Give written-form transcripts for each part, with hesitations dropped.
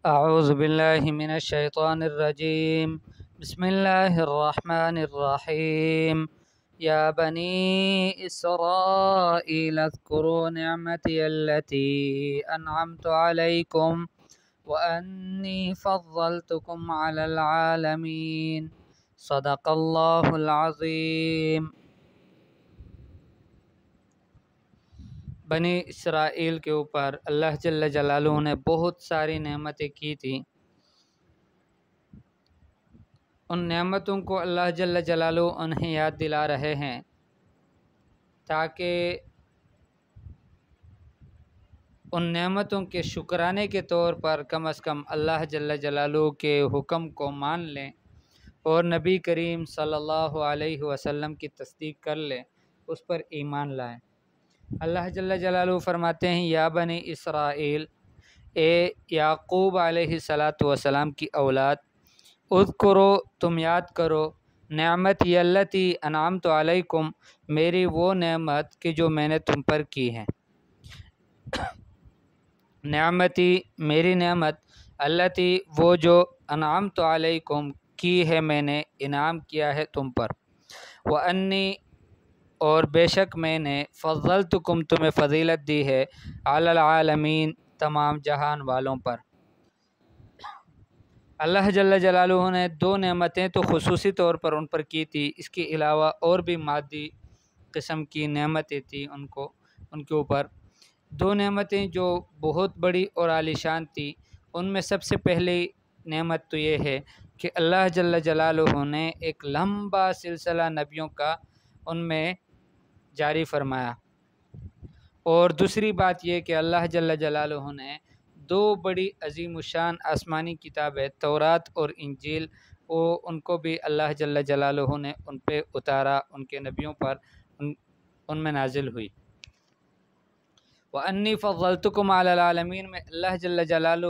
أعوذ بالله من الشيطان الرجيم. بسم الله الرحمن الرحيم. يا بني إسرائيل اذكروا نعمتي التي أنعمت عليكم وأني فضلتكم على العالمين. صدق الله العظيم. بنی اسرائیل کے اوپر اللہ جل جلالہ نے بہت ساری نعمتیں کی تھیں. ان نعمتوں کو اللہ جل جلالہ انہیں یاد دلا رہے ہیں تاکہ ان نعمتوں کے شکرانے کے طور پر کم از کم اللہ جل جلالہ کے حکم کو مان لیں اور نبی کریم صلی اللہ علیہ وسلم کی تصدیق کر لیں، اس پر ایمان لائیں. اللہ جل جلالہ فرماتے ہیں یا بنی اسرائیل، اے یعقوب علیہ السلام کی اولاد، اذکرو تم یاد کرو، نعمتی التی انعمت علیکم، میری وہ نعمت کہ جو میں نے تم پر کی ہے. نعمتی میری نعمت، التی وہ جو انعمت علیکم کی ہے میں نے، انعام کیا ہے تم پر. وانی اور بے شک میں نے فضلتکم تمہیں فضیلت دی ہے، علی العالمین تمام جہان والوں پر. اللہ جل جلالہ نے دو نعمتیں تو خصوصی طور پر ان پر کی تھی، اس کے علاوہ اور بھی مادی قسم کی نعمتیں تھیں ان کے اوپر. دو نعمتیں جو بہت بڑی اور عالیشان تھی. ان میں سب سے پہلی نعمت تو یہ ہے کہ اللہ جل جلالہ نے ایک لمبا سلسلہ نبیوں کا ان میں جاری فرمایا. اور دوسری بات یہ کہ اللہ جل جلالہ نے دو بڑی عظیم الشان آسمانی کتابیں تورات اور انجیل، ان کو بھی اللہ جل جلالہ نے ان پہ اتارا، ان کے نبیوں پر ان میں نازل ہوئی. وَأَنِّي فَضَّلْتُكُمْ عَلَى الْعَالَمِينَ میں اللہ جل جلالہ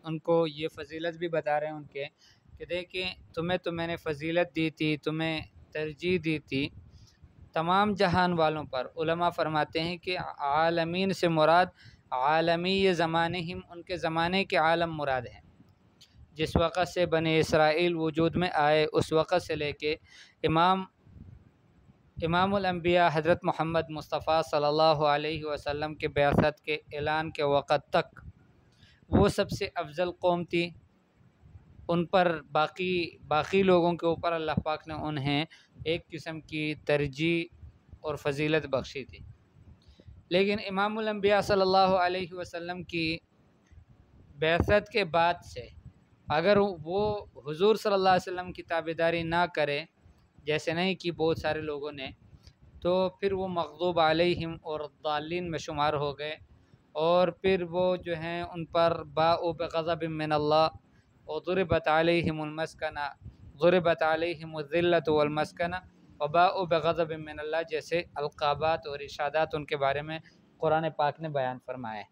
ان کو یہ فضیلت بھی بتا رہے ہیں کہ دیکھیں تو میں نے فضیلت دی تھی، تمہیں ترجیح دی تھی تمام جہان والوں پر. علماء فرماتے ہیں کہ عالمین سے مراد عالمی زمانہم، ان کے زمانے کے عالم مراد ہیں. جس وقت سے بنی اسرائیل وجود میں آئے اس وقت سے لے کے امام الانبیاء حضرت محمد مصطفیٰ صلی اللہ علیہ وسلم کے بعثت کے اعلان کے وقت تک وہ سب سے افضل قوم تھی. ان پر باقی لوگوں کے اوپر اللہ پاک نے انہیں ایک قسم کی ترجیح اور فضیلت بخشی تھی. لیکن امام الانبیاء صلی اللہ علیہ وسلم کی بعثت کے بعد سے اگر وہ حضور صلی اللہ علیہ وسلم کی تابعداری نہ کرے، جیسے نہیں کی بہت سارے لوگوں نے، تو پھر وہ مغضوب علیہم اور ضالین میں شمار ہو گئے. اور پھر وہ جو ہیں ان پر باءوا بغضب من اللہ وضربت علیہم المسکنہ، ضربت علیہم الذلۃ والمسکنہ وباءوا بغضب من اللہ جیسے القابات اور ارشادات ان کے بارے میں قرآن پاک نے بیان فرمائے.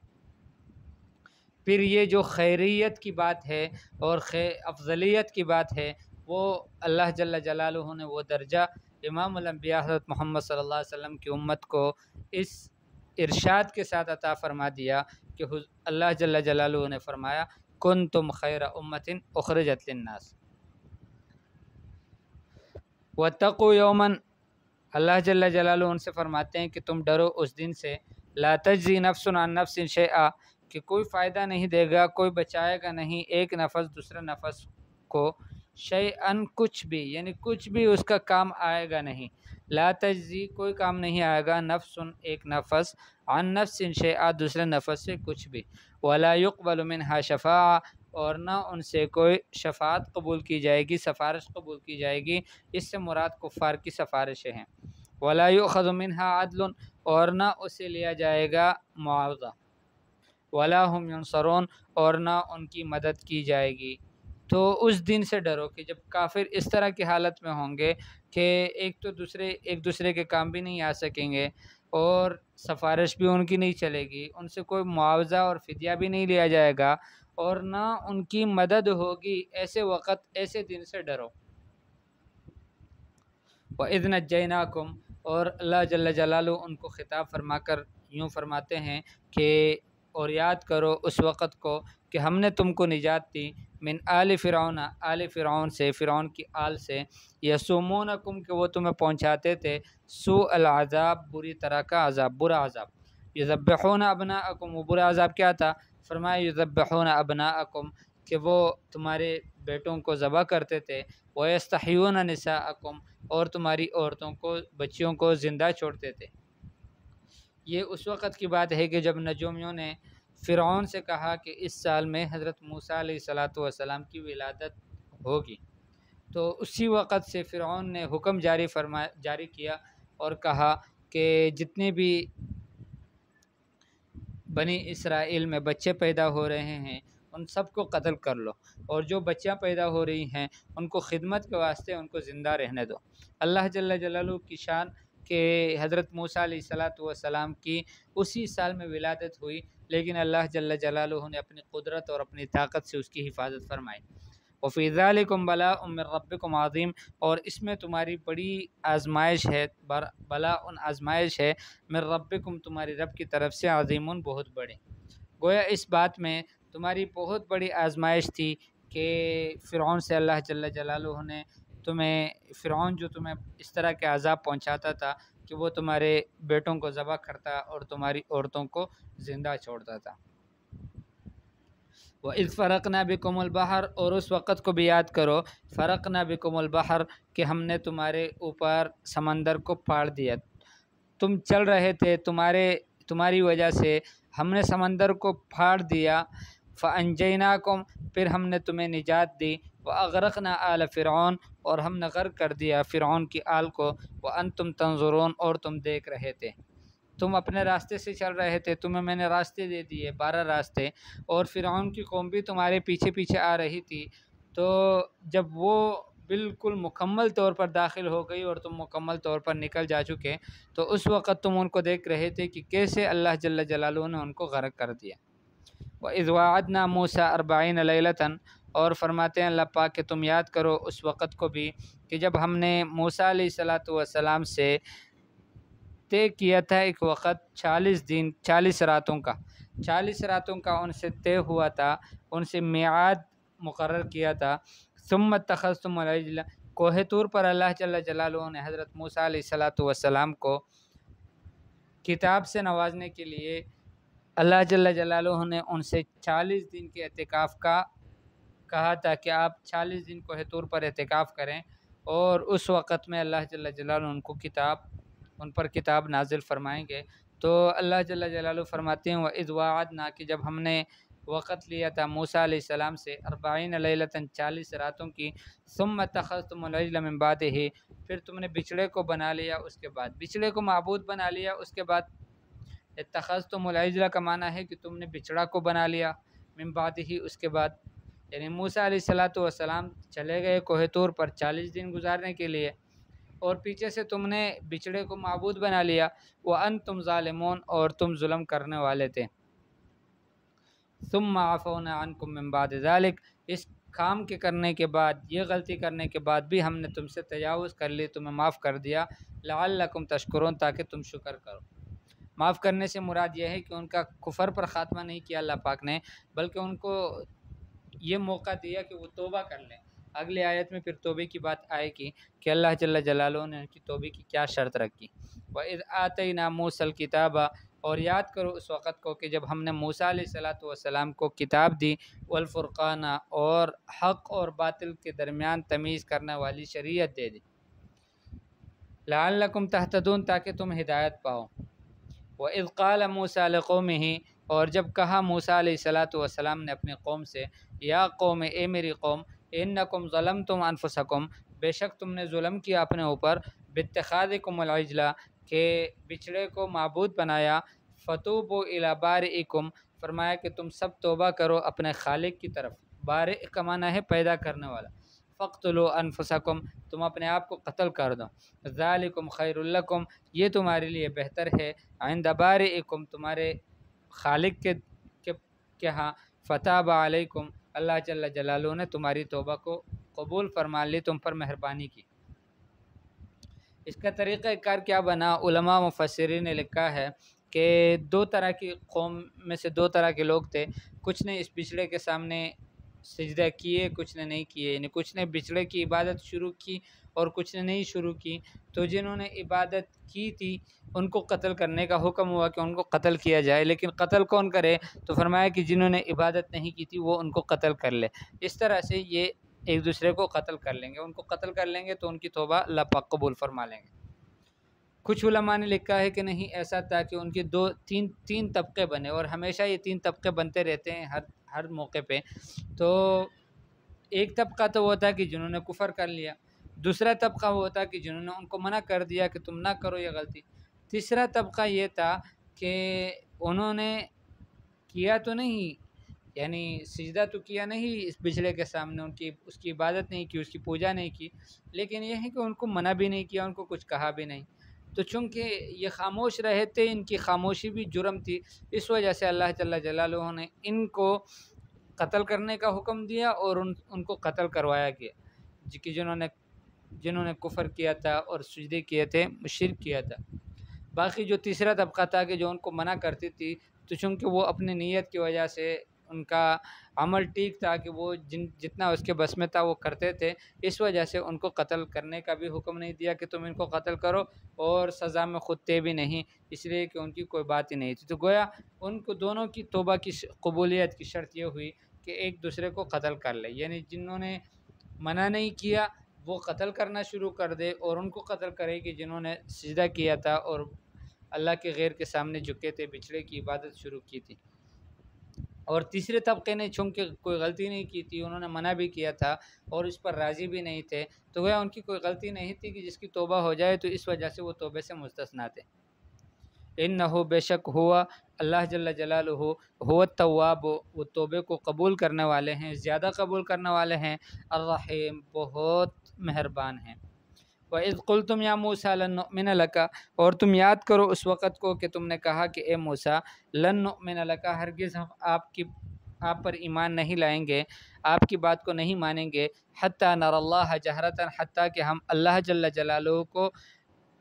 پھر یہ جو خیریت کی بات ہے اور افضلیت کی بات ہے، وہ اللہ جل جلالہ نے وہ درجہ امام الانبیاء حضرت محمد صلی اللہ علیہ وسلم کی امت کو اس ارشاد کے ساتھ عطا فرما دیا کہ اللہ جل جلالہ نے فرمایا کنتم خیر امۃ اخرجت للناس. واتقوا یوما، اللہ جل جلالہ ان سے فرماتے ہیں کہ تم ڈرو اس دن سے، لا تجزی نفس عن نفس شیئا، کہ کوئی فائدہ نہیں دے گا، کوئی بچائے گا نہیں ایک نفس دوسرے نفس کو، شیئن کچھ بھی، یعنی کچھ بھی اس کا کام آئے گا نہیں. لا تجزی کوئی کام نہیں آئے گا، نفس ایک نفس، عن نفس شیئا دوسرے نفس سے کچھ بھی، ولا يقبل منها شفاعہ اور نہ ان سے کوئی شفاعت قبول کی جائے گی، سفارش قبول کی جائے گی. اس سے مراد کفار کی سفارشیں ہیں. ولا يؤخذ منها عدل اور نہ اسے لیا جائے گا معاوضہ. ولا هم ينصرون اور نہ ان کی مدد کی جائے گی. تو اس دن سے ڈرو کہ جب کافر اس طرح کی حالت میں ہوں گے کہ ایک دوسرے کے کام بھی نہیں آ سکیں گے اور سفارش بھی ان کی نہیں چلے گی، ان سے کوئی معاوضہ اور فدیہ بھی نہیں لیا جائے گا اور نہ ان کی مدد ہوگی. ایسے وقت ایسے دن سے ڈرو. وَإِذْ نَجَّيْنَاكُمْ اور اللہ جل جلالہ ان کو خطاب فرما کر یوں فرماتے ہیں کہ اور یاد کرو اس وقت کو کہ ہم نے تم کو نجات دی من آل فرعون، آل فرعون سے، فرعون کی آل سے، یسومونکم کہ وہ تمہیں پہنچاتے تھے سوء العذاب، بری طرح کا عذاب، برا عذاب، یذبحون ابناءکم، وہ برا عذاب کیا تھا؟ فرمایا یذبحون ابناءکم کہ وہ تمہارے بیٹوں کو ذبح کرتے تھے، ویستحیون نساءکم اور تمہاری عورتوں کو، بچیوں کو زندہ چھوڑتے تھے۔ یہ اس وقت کی بات ہے کہ جب نجومیوں نے فرعون سے کہا کہ اس سال میں حضرت موسیٰ علیہ السلام کی ولادت ہوگی، تو اسی وقت سے فرعون نے حکم جاری کیا اور کہا کہ جتنے بھی بنی اسرائیل میں بچے پیدا ہو رہے ہیں ان سب کو قتل کر لو، اور جو بچیاں پیدا ہو رہی ہیں ان کو خدمت کے واسطے ان کو زندہ رہنے دو۔ اللہ جل جلالہ کی شان کہ حضرت موسیٰ علیہ السلام کی اسی سال میں ولادت ہوئی، لیکن اللہ جل جلالہ نے اپنی قدرت اور اپنی طاقت سے اس کی حفاظت فرمائی۔ وفی ذالکم بلاء من ربکم عظیم، اور اس میں تمہاری بڑی آزمائش ہے، بلاء آزمائش ہے، من ربکم تمہاری رب کی طرف سے، عظیم بہت بڑی۔ گویا اس بات میں تمہاری بہت بڑی آزمائش تھی کہ فرعون سے اللہ جل جلالہ نے فرعون جو تمہیں اس طرح کے عذاب پہنچاتا تھا کہ وہ تمہارے بیٹوں کو ذبح کرتا اور تمہاری عورتوں کو زندہ چھوڑتا تھا۔ وَإِذْ فَرَقْنَا بِكُمُ الْبَحْرَ، اور اس وقت کو بھی یاد کرو، فَرَقْنَا بِكُمُ الْبَحْرَ کہ ہم نے تمہارے اوپر سمندر کو پاڑ دیا، تم چل رہے تھے، تمہاری وجہ سے ہم نے سمندر کو پھاڑ دیا، فَأَنْجَيْنَاكُمْ پھر ہم نے تمہیں نجات دی، وَأَغْرَقْنَا آلَ فِرْعَوْنَ اور ہم نے غرق کر دیا فرعون کی آل کو، وَأَنْتُمْ تَنْظُرُونَ اور تم دیکھ رہے تھے، تم اپنے راستے سے چل رہے تھے، تمہیں میں نے راستے دے دیے 12 راستے، اور فرعون کی قوم بھی تمہارے پیچھے پیچھے آ رہی تھی، تو جب وہ بالکل مکمل طور پر داخل ہو گئی اور تم مکمل طور پر نکل جا چکے، تو اس وقت تم ان کو دیکھ رہے تھے کہ کیسے اللہ جل جلالہ نے ان کو غرق کر دیا۔ وَإِذْ وَعَدْنَا مُوسَىٰ 40 لَيْلَةً اور فرماتے ہیں اللہ پاک کہ تم یاد کرو اس وقت کو بھی کہ جب ہم نے موسیٰ علیہ السلام سے طے کیا تھا ایک وقت 40 دن 40 راتوں کا، 40 راتوں کا ان سے طے ہوا تھا، ان سے میعاد مقرر کیا تھا۔ ثم اتخذتم العجل، کوہ طور پر اللہ جل جلالہ نے حضرت موسیٰ علیہ السلام کو کتاب سے نوازنے کے لیے اللہ جل جلالہ نے ان سے 40 دن کے اعتکاف کا کہا تھا کہ آپ 40 دن کوہ طور پر اعتکاف کریں، اور اس وقت میں اللہ جل جلالہ ان پر کتاب نازل فرمائیں گے۔ تو اللہ جل جلالہ فرماتے ہیں وَإِذْ وَعَدْنَا کہ جب ہم نے وقت لیا تھا موسیٰ علیہ السلام سے 40 لیلۃ 40 راتوں کی، ثم اتخذتم العجل من بعدہ پھر تم نے بچڑے کو بنا لیا، اس کے بعد بچڑے کو معبود بنا لیا، اس کے بعد اتخذتم العجل کا معنی ہے کہ تم نے بچڑا کو بنا لیا، من بعدہ اس کے بعد، یعنی موسیٰ علیہ السلام چلے گئے کوہ طور پر 40 دن گزارنے کے لیے، اور پیچھے سے تم نے بچڑے کو معبود بنا لیا، وَأَنْتُمْ ظَالِمُونَ اور تم ظلم کرنے والے تھے۔ ثُمَّ عَفَوْنَا عَنْكُمْ مِنْ بَعْدِ ذَلِكَ اس کام کے کرنے کے بعد، یہ غلطی کرنے کے بعد بھی ہم نے تم سے تجاوز کر لی، تمہیں معاف کر دیا، لَعَلَّكُمْ تَشْكُرُونَ تاکہ تم شکر کرو۔ معاف کرنے سے مراد یہ ہے کہ ان کا کفر پر خاتمہ نہیں کیا اللہ پاک نے، بلکہ ان کو یہ موقع دیا کہ وہ توبہ کر لیں۔ اگلی آیت میں پھر توبے کی بات آئے گی کہ اللہ جل جلالہ نے ان کی توبے کی کیا شرط رکھی۔ وَإِذْ آتَيْنَا مُوسَى الْكِتَابَ اور یاد کرو اس وقت کو کہ جب ہم نے موسیٰ علیہ السلام کو کتاب دی، والفرقان اور حق اور باطل کے درمیان تمیز کرنے والی شریعت دے دی، لعلکم تہتدون تاکہ تم ہدایت پاؤ۔ وَإِذْ قَالَ مُوسَىٰ لِقَوْمِهِ اور جب کہا موسیٰ علیہ السلام نے اپنی قوم سے، یا قوم اے میری قوم، انکم ظلمتم انفسکم بے شک تم نے ظلم کیا اپنے اوپر، باتخاذکم العجل کہ بچڑے کو معبود بنایا، فتوبوا الی بارئکم فرمایا کہ تم سب توبہ کرو اپنے خالق کی طرف، بارئ کا معنی ہے پیدا کرنے والا، فاقتلوا انفسکم تم اپنے آپ کو قتل کر دو، ذالکم خیر لکم یہ تمہارے لیے بہتر ہے، عند بارئکم تمہارے خالق کے ہاں، فتاب علیکم اللہ جل جلالہ نے تمہاری توبہ کو قبول فرما لی، تم پر مہربانی کی۔ اس کا طریقہ کار کیا بنا؟ علماء مفسرین نے لکھا ہے کہ دو طرح کی قوم میں سے دو طرح کے لوگ تھے، کچھ نے اس بچڑے کے سامنے سجدہ کیے، کچھ نے نہیں کیے، یعنی کچھ نے بچڑے کی عبادت شروع کی اور کچھ نے نہیں شروع کی۔ تو جنہوں نے عبادت کی تھی ان کو قتل کرنے کا حکم ہوا کہ ان کو قتل کیا جائے، لیکن قتل کون کرے؟ تو فرمایا کہ جنہوں نے عبادت نہیں کی تھی وہ ان کو قتل کر لے۔ اس طرح سے یہ ایک دوسرے کو قتل کر لیں گے، ان کو قتل کر لیں گے تو ان کی توبہ اللہ پاک قبول فرما لیں گے۔ کچھ علماء نے لکھا ہے کہ نہیں، ایسا تھا کہ ان کے تین طبقے بنے، اور ہمیشہ یہ تین طبقے بنتے رہتے ہیں ہر موقع پہ۔ تو ایک طبقہ تو وہ تھا کہ جنہوں نے کفر کر لیا، دوسرا طبقہ وہ تھا کہ جنہوں نے ان کو منع کر دیا کہ تم نہ کرو یہ غلطی، تیسرا طبقہ یہ تھا کہ انہوں نے کیا تو نہیں، یعنی سجدہ تو کیا نہیں اس بچڑے کے سامنے، اس کی عبادت نہیں کی، اس کی پوجا نہیں کی، لیکن یہ ہے کہ ان کو منع بھی نہیں کیا، ان کو کچھ کہا بھی نہیں۔ تو چونکہ یہ خاموش رہے تھے، ان کی خاموشی بھی جرم تھی، اس وجہ سے اللہ جل جلالہ نے ان کو قتل کرنے کا حکم دیا اور ان کو قتل کروایا گیا، کہ جنہوں نے کفر کیا تھا اور سجدے کیے تھے، شرک کیا تھا۔ باقی جو تیسرا طبقہ تھا کہ جو ان کو منع کرتی تھی، تو چونکہ وہ اپنی نیت کی وجہ سے ان کا عمل ٹھیک تھا کہ وہ جتنا اس کے بس میں تھا وہ کرتے تھے، اس وجہ سے ان کو قتل کرنے کا بھی حکم نہیں دیا کہ تم ان کو قتل کرو، اور سزا میں خود تھے بھی نہیں، اس لیے کہ ان کی کوئی بات ہی نہیں تھی۔ تو گویا ان کو دونوں کی توبہ کی قبولیت کی شرط یہ ہوئی کہ ایک دوسرے کو قتل کر لے، یعنی جنہوں نے منع نہیں کیا وہ قتل کرنا شروع کر دے، اور ان کو قتل کرے کہ جنہوں نے سجدہ کیا تھا اور اللہ کے غیر کے سامنے جھکے تھے، بچڑے کی عبادت شروع کی تھی۔ اور تیسرے طبقے نے چونکہ کوئی غلطی نہیں کی تھی، انہوں نے منع بھی کیا تھا اور اس پر راضی بھی نہیں تھے، تو وہ ان کی کوئی غلطی نہیں تھی کہ جس کی توبہ ہو جائے تو اس وجہ سے وہ توبے سے مستثنا تھے۔ انہو بے شک ہوا اللہ جل جلالہ ہوا التواب، وہ توبے کو قبول کرنے والے ہیں، زیادہ قبول کرنے والے ہیں، الرحیم بہت مہربان ہیں۔ وَإِذْ قُلْتُمْ يَا مُوسَىٰ لَن نُّؤْمِنَ لَكَ، اور تم یاد کرو اس وقت کو کہ تم نے کہا کہ اے موسیٰ لن نؤمن لک، ہرگز ہم آپ پر ایمان نہیں لائیں گے، آپ کی بات کو نہیں مانیں گے، حتیٰ نر اللہ جہرتاً، حتیٰ کہ ہم اللہ جل جلالہ کو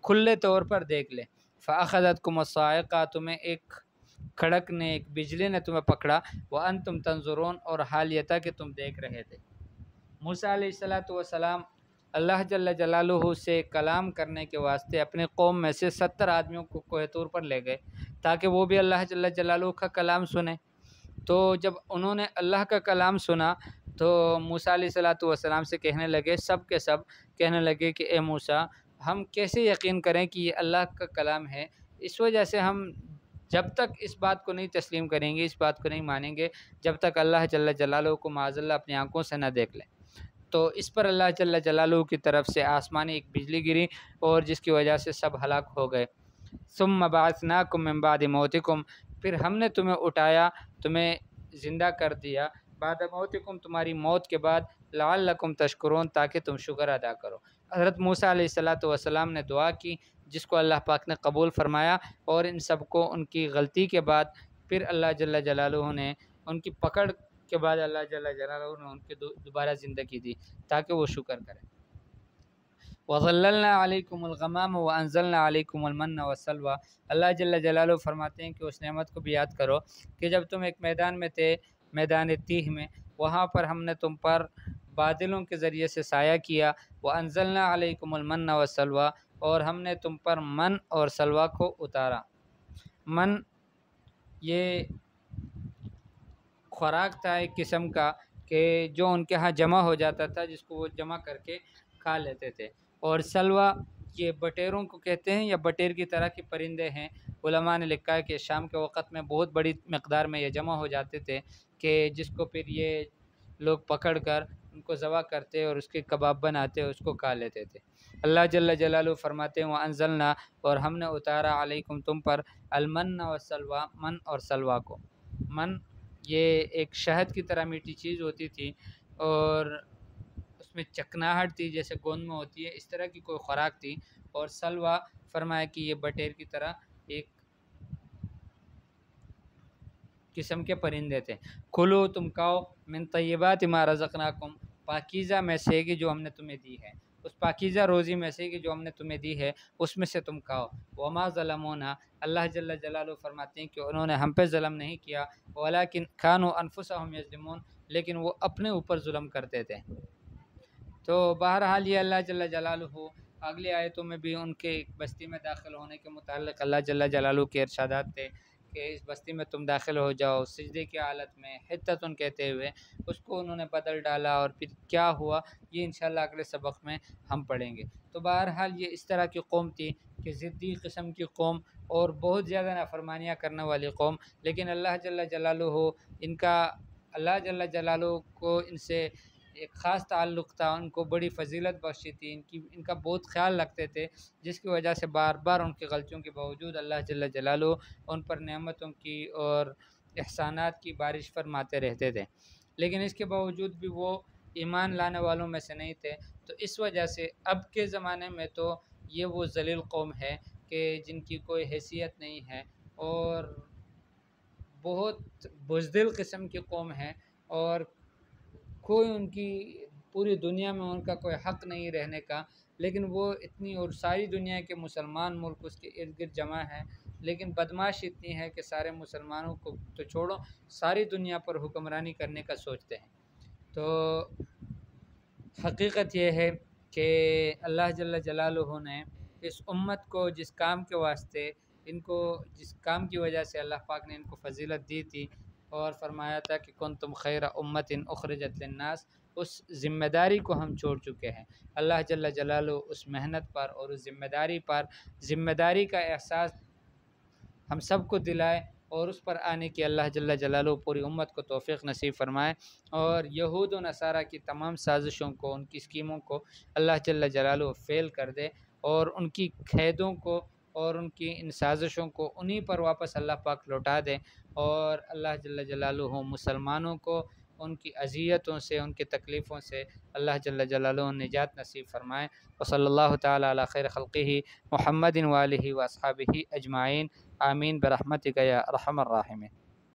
کھلے طور پر دیکھ لیں۔ فَأَخَذَتْكُمُ الصَّاعِقَةُ، تمہیں ایک کھڑک نے، ایک بجلی نے تمہیں پکڑا، وَأَنْتُمْ تَنظُرُونَ، اور حال یہ تھا کہ تم دیکھ رہے تھے۔ موسیٰ علیہ السلام اللہ جل جلالہ سے کلام کرنے کے واسطے اپنے قوم میں سے 70 آدمیوں کو کوہ طور پر لے گئے تاکہ وہ بھی اللہ جل جلالہ کا کلام سنیں۔ تو جب انہوں نے اللہ کا کلام سنا تو موسیٰ علیہ السلام سے کہنے لگے، سب کے سب کہنے لگے کہ اے موسیٰ، ہم کیسے یقین کریں کہ یہ اللہ کا کلام ہے؟ اس وجہ سے ہم جب تک اس بات کو نہیں تسلیم کریں گے، اس بات کو نہیں مانیں گے، جب تک اللہ جل جلالہ کو معاذ اللہ اپنی آنکھوں سے نہ دیکھ لیں۔ تو اس پر اللہ جل جلالہ کی طرف سے آسمانی ایک بجلی گری اور جس کی وجہ سے سب ہلاک ہو گئے۔ ثم بعثناکم من بعد موتکم، پھر ہم نے تمہیں اٹھایا، تمہیں زندہ کر دیا، بعد موتکم، تمہاری موت کے بعد، لعلکم تشکرون، تاکہ تم شکر ادا کرو۔ حضرت موسیٰ علیہ السلام نے دعا کی جس کو اللہ پاک نے قبول فرمایا، اور ان سب کو ان کی غلطی کے بعد پھر اللہ جل جلالہ نے ان کی پکڑ کے بعد اللہ جل جلالہ نے ان کے دوبارہ زندگی دی تاکہ وہ شکر کریں۔ وَظَلَّلْنَا عَلَيْكُمُ الْغَمَامَ وَأَنزَلْنَا عَلَيْكُمُ الْمَنَّ وَالسَّلْوَىٰ، اللہ جل جلالہ فرماتے ہیں کہ اس نعمت کو بھی یاد کرو کہ جب تم ایک میدان میں تھے، میدان تیہ میں، وہاں پر ہم نے تم پر بادلوں کے ذریعے سے سایہ کیا، وَأَنزَلْنَا عَلَيْكُمُ الْمَنَّ وَالسَّلْوَىٰ، اور ہم نے تم پر من اور سلویٰ کو اتارا۔ من یہ خوراک تھا ایک قسم کا کہ جو ان کے ہاں جمع ہو جاتا تھا، جس کو وہ جمع کر کے کھا لیتے تھے، اور سلویٰ یہ بٹیروں کو کہتے ہیں یا بٹیر کی طرح کے پرندے ہیں۔ علماء نے لکھا ہے کہ شام کے وقت میں بہت بڑی مقدار میں یہ جمع ہو جاتے تھے کہ جس کو پھر یہ لوگ پکڑ کر ان کو ذبح کرتے اور اس کے کباب بناتے اور اس کو کھا لیتے تھے۔ اللہ جل جلالہ فرماتے ہیں وَأَنزَلْنَا، اور ہم نے اتارا علیکم تم پر المن والسلویٰ، من اور سلویٰ کو۔ من یہ ایک شہد کی طرح میٹھی چیز ہوتی تھی اور اس میں چکناہٹ تھی جیسے گوند میں ہوتی ہے، اس طرح کی کوئی خوراک تھی، اور سلویٰ فرمایا کہ یہ بٹیر کی طرح ایک قسم کے پرندے تھے۔ کھلو، تم کھاؤ، من طیبات ما رزقناکم، پاکیزہ میں سے کہ جو ہم نے تمہیں دی ہے۔ تو اس پاکیزہ روزی میں سے کہ جو ہم نے تمہیں دی ہے اس میں سے تم کھاؤ۔ وما ظلمونا، اللہ جل جلالہ فرماتے ہیں کہ انہوں نے ہم پہ ظلم نہیں کیا، ولکن کانوا انفسہم یظلمون، لیکن وہ اپنے اوپر ظلم کرتے تھے۔ تو بہرحال یہ اللہ جل جلالہ اگلی آیتوں میں بھی ان کے ایک بستی میں داخل ہونے کے متعلق اللہ جل جلالہ کے ارشادات تھے کہ اس بستی میں تم داخل ہو جاؤ سجدے کی حالت میں حتتن کہتے ہوئے، اس کو انہوں نے بدل ڈالا اور پھر کیا ہوا یہ انشاءاللہ اگلے سبق میں ہم پڑھیں گے۔ تو بہرحال یہ اس طرح کی قوم تھی کہ ضدی قسم کی قوم اور بہت زیادہ نافرمانیاں کرنے والی قوم، لیکن اللہ جل جلالہ اللہ جل جلالہ کو ان سے ایک خاص تعلق تھا، ان کو بڑی فضیلت بخشی تھی، ان کا بہت خیال رکھتے تھے، جس کی وجہ سے بار بار ان کی غلطیوں کے باوجود اللہ جل جلالہ ان پر نعمتوں کی اور احسانات کی بارش فرماتے رہتے تھے، لیکن اس کے باوجود بھی وہ ایمان لانے والوں میں سے نہیں تھے۔ تو اس وجہ سے اب کے زمانے میں تو یہ وہ ذلیل قوم ہے کہ جن کی کوئی حیثیت نہیں ہے اور بہت بزدل قسم کی قوم ہے، اور کوئی ان کی پوری دنیا میں ان کا کوئی حق نہیں رہنے کا، لیکن وہ اتنی، اور ساری دنیا کے مسلمان ملک اس کے ارد گرد جمع ہیں، لیکن بدمعاش اتنی ہے کہ سارے مسلمانوں کو تو چھوڑو ساری دنیا پر حکمرانی کرنے کا سوچتے ہیں۔ تو حقیقت یہ ہے کہ اللہ جل جلالہ نے اس امت کو جس کام کے واسطے جس کام کی وجہ سے اللہ پاک نے ان کو فضیلت دی تھی اور فرمایا تھا کہ کنتم خیر امت اخرجت للناس، اس ذمہ داری کو ہم چھوڑ چکے ہیں۔ اللہ جل جلالہ اس محنت پر اور اس ذمہ داری کا احساس ہم سب کو دلائے اور اس پر آنے کی اللہ جل جلالہ پوری امت کو توفیق نصیب فرمائے، اور یہود و نصارہ کی تمام سازشوں کو، ان کی اسکیموں کو اللہ جل جلالہ فیل کر دے، اور ان کی قیدوں کو اور ان کی ان سازشوں کو انہی پر واپس اللہ پاک لوٹا دے، اور اللہ جل جلالہ مسلمانوں کو ان کی اذیتوں سے، ان کی تکلیفوں سے اللہ جل جلالہ نجات نصیب فرمائے۔ وصلی اللہ تعالی علی خیر خلقہ محمد وآلہ واصحابہ اجمعین، آمین برحمتک یا ارحم الراحمین۔